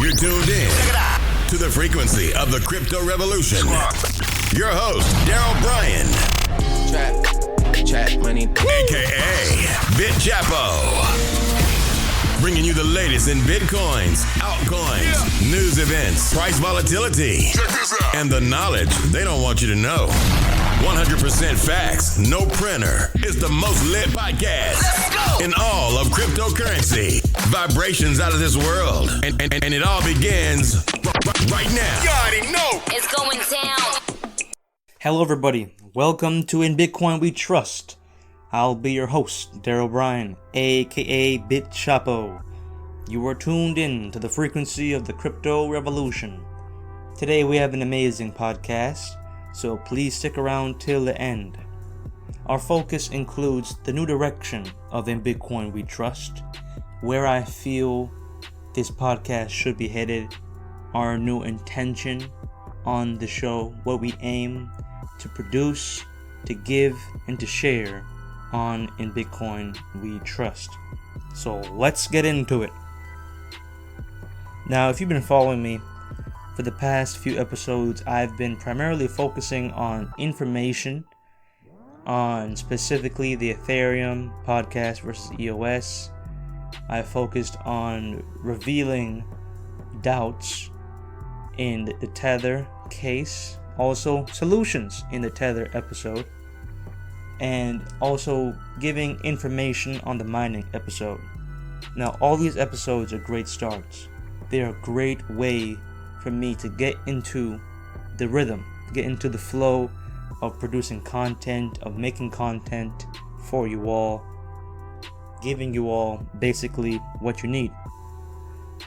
You're tuned in to the frequency of the crypto revolution. Your host, Darrel Bryan, Trap money, AKA BitChapo. Bringing you the latest in Bitcoins, altcoins, news events, price volatility, and the knowledge they don't want you to know. 100% facts, no printer. It's the most lit podcast in all of cryptocurrency. Vibrations out of this world. And it all begins right now. You already know. It's going down. Hello everybody. Welcome to In Bitcoin We Trust. I'll be your host, Darrel Bryan AKA BitChapo. You are tuned in to the frequency of the crypto revolution. Today we have an amazing podcast, so please stick around till the end. Our focus includes the new direction of In Bitcoin We Trust, where I feel this podcast should be headed, our new intention on the show, what we aim to produce, to give, and to share on In Bitcoin We Trust. So let's get into it. Now, if you've been following me for the past few episodes, I've been primarily focusing on information on specifically the Ethereum podcast versus EOS. I focused on revealing doubts in the Tether case, also solutions in the Tether episode, and also giving information on the mining episode. Now, all these episodes are great starts. They're a great way for me to get into the rhythm, get into the flow of producing content, of making content for you all, giving you all basically what you need.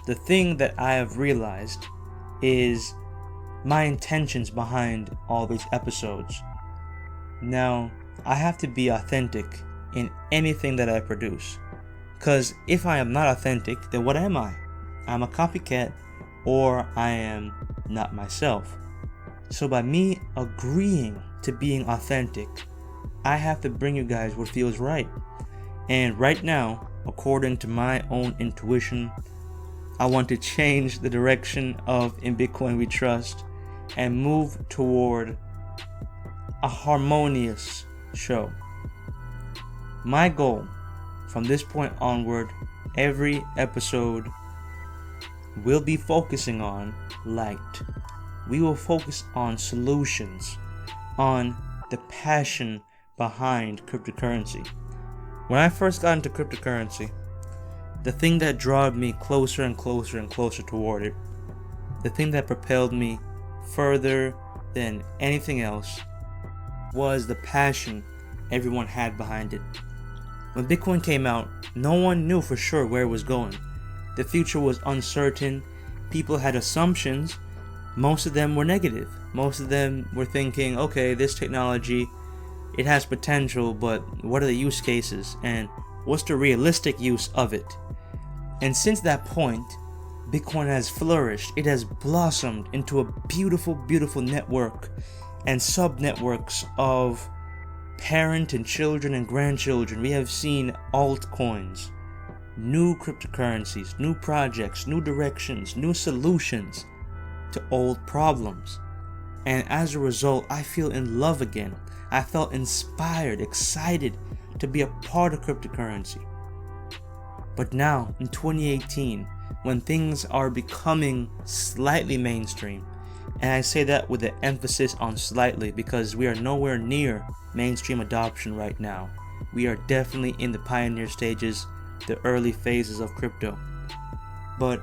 The thing that I have realized is my intentions behind all these episodes. Now, I have to be authentic in anything that I produce, because if I am not authentic, then what am I? I'm a copycat, or I am not myself. So by me agreeing to being authentic, I have to bring you guys what feels right. And right now, according to my own intuition, I want to change the direction of In Bitcoin We Trust and move toward a harmonious show. My goal from this point onward, every episode will be focusing on light. We will focus on solutions, on the passion behind cryptocurrency. When I first got into cryptocurrency, the thing that drew me closer and closer and closer toward it, the thing that propelled me further than anything else, was the passion everyone had behind it. When Bitcoin came out, no one knew for sure where it was going. The future was uncertain. People had assumptions. Most of them were negative. Most of them were thinking, okay, this technology, it has potential, but what are the use cases and what's the realistic use of it? And since that point, Bitcoin has flourished. It has blossomed into a beautiful, beautiful network and sub-networks of parent and children and grandchildren. We have seen altcoins, new cryptocurrencies, new projects, new directions, new solutions to old problems. And as a result, I feel in love again. I felt inspired, excited to be a part of cryptocurrency. But now, in 2018, when things are becoming slightly mainstream, and I say that with an emphasis on slightly because we are nowhere near mainstream adoption right now. We are definitely in the pioneer stages, the early phases of crypto. But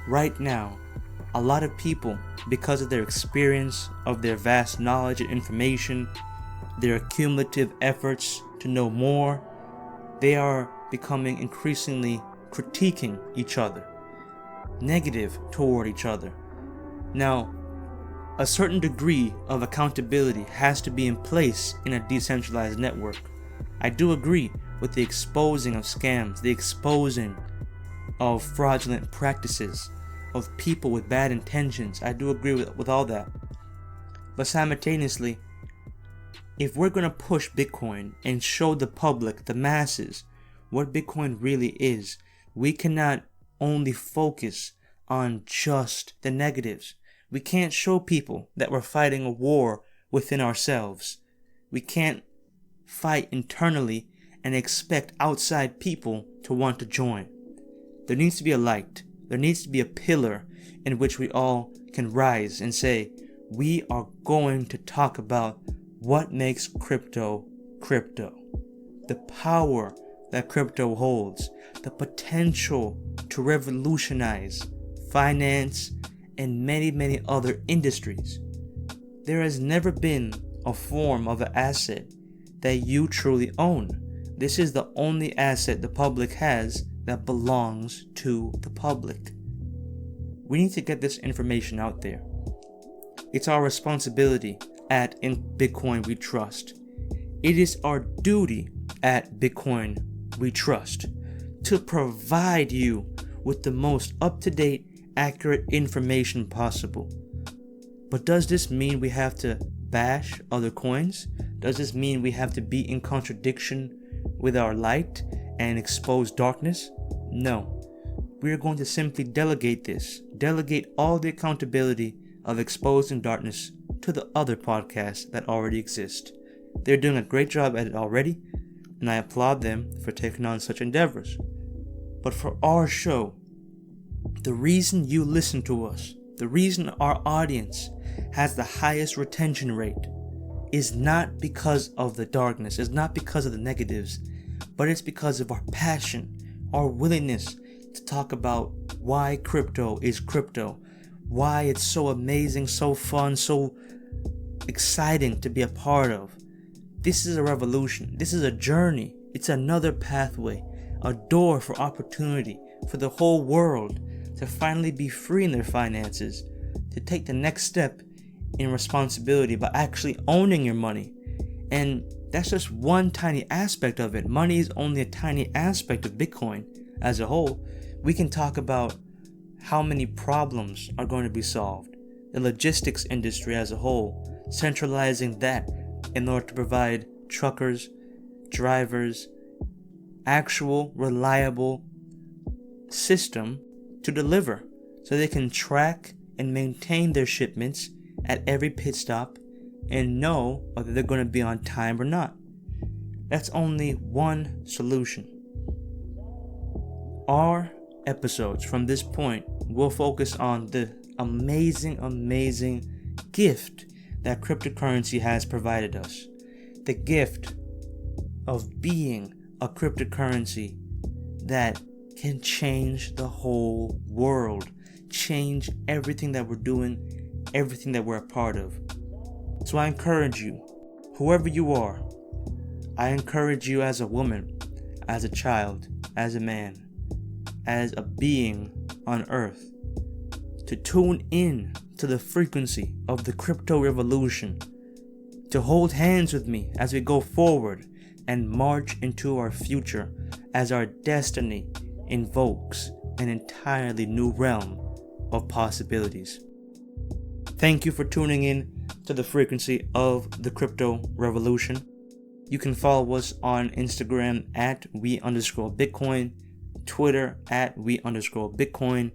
right now, a lot of people, because of their experience, of their vast knowledge and information, their cumulative efforts to know more, they are becoming increasingly critiquing each other, negative toward each other. Now, a certain degree of accountability has to be in place in a decentralized network. I do agree with the exposing of scams, the exposing of fraudulent practices, of people with bad intentions. I do agree with all that. But simultaneously, if we're going to push Bitcoin and show the public, the masses, what Bitcoin really is, we cannot only focus on just the negatives. We can't show people that we're fighting a war within ourselves. We can't fight internally and expect outside people to want to join. There needs to be a light. There needs to be a pillar in which we all can rise and say, we are going to talk about what makes crypto crypto. The power that crypto holds, the potential to revolutionize finance and many, many other industries. There has never been a form of an asset that you truly own. This is the only asset the public has that belongs to the public. We need to get this information out there. It's our responsibility at In Bitcoin We Trust. It is our duty at Bitcoin We Trust to provide you with the most up-to-date, accurate information possible. But does this mean we have to bash other coins? Does this mean we have to be in contradiction with our light and expose darkness? No. We are going to simply delegate all the accountability of exposing darkness to the other podcasts that already exist. They're doing a great job at it already, and I applaud them for taking on such endeavors. But for our show, the reason you listen to us, the reason our audience has the highest retention rate is not because of the darkness, it's not because of the negatives, but it's because of our passion, our willingness to talk about why crypto is crypto, why it's so amazing, so fun, so exciting to be a part of. This is a revolution. This is a journey. It's another pathway, a door for opportunity for the whole world to finally be free in their finances, to take the next step in responsibility by actually owning your money. And that's just one tiny aspect of it. Money is only a tiny aspect of Bitcoin as a whole. We can talk about how many problems are going to be solved. The logistics industry as a whole, centralizing that in order to provide truckers, drivers, actual reliable system to deliver so they can track and maintain their shipments at every pit stop and know whether they're going to be on time or not. That's only one solution. Our episodes from this point will focus on the amazing gift that cryptocurrency has provided us. The gift of being a cryptocurrency that can change the whole world, change everything that we're doing, everything that we're a part of. So I encourage you, whoever you are, I encourage you as a woman, as a child, as a man, as a being on earth, to tune in to the frequency of the crypto revolution, to hold hands with me as we go forward and march into our future as our destiny invokes an entirely new realm of possibilities. Thank you for tuning in to the frequency of the crypto revolution. You can follow us on Instagram at we_Bitcoin, Twitter at we_Bitcoin,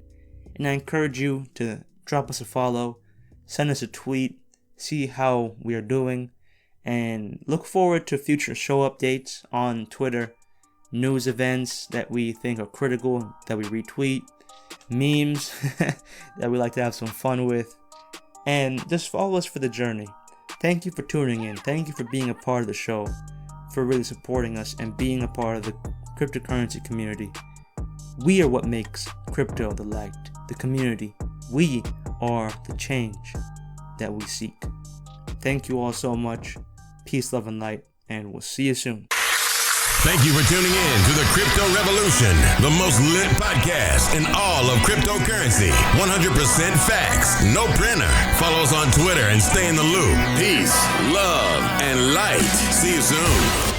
and I encourage you to drop us a follow, send us a tweet, see how we are doing, and look forward to future show updates on Twitter, news events that we think are critical that we retweet, memes that we like to have some fun with, and just follow us for the journey. Thank you for tuning in. Thank you for being a part of the show, for really supporting us and being a part of the cryptocurrency community. We are what makes crypto the light, the community. We are the change that we seek. Thank you all so much. Peace, love, and light, and we'll see you soon. Thank you for tuning in to the Crypto Revolution, the most lit podcast in all of cryptocurrency. 100% facts, no printer. Follow us on Twitter and stay in the loop. Peace, love, and light. See you soon.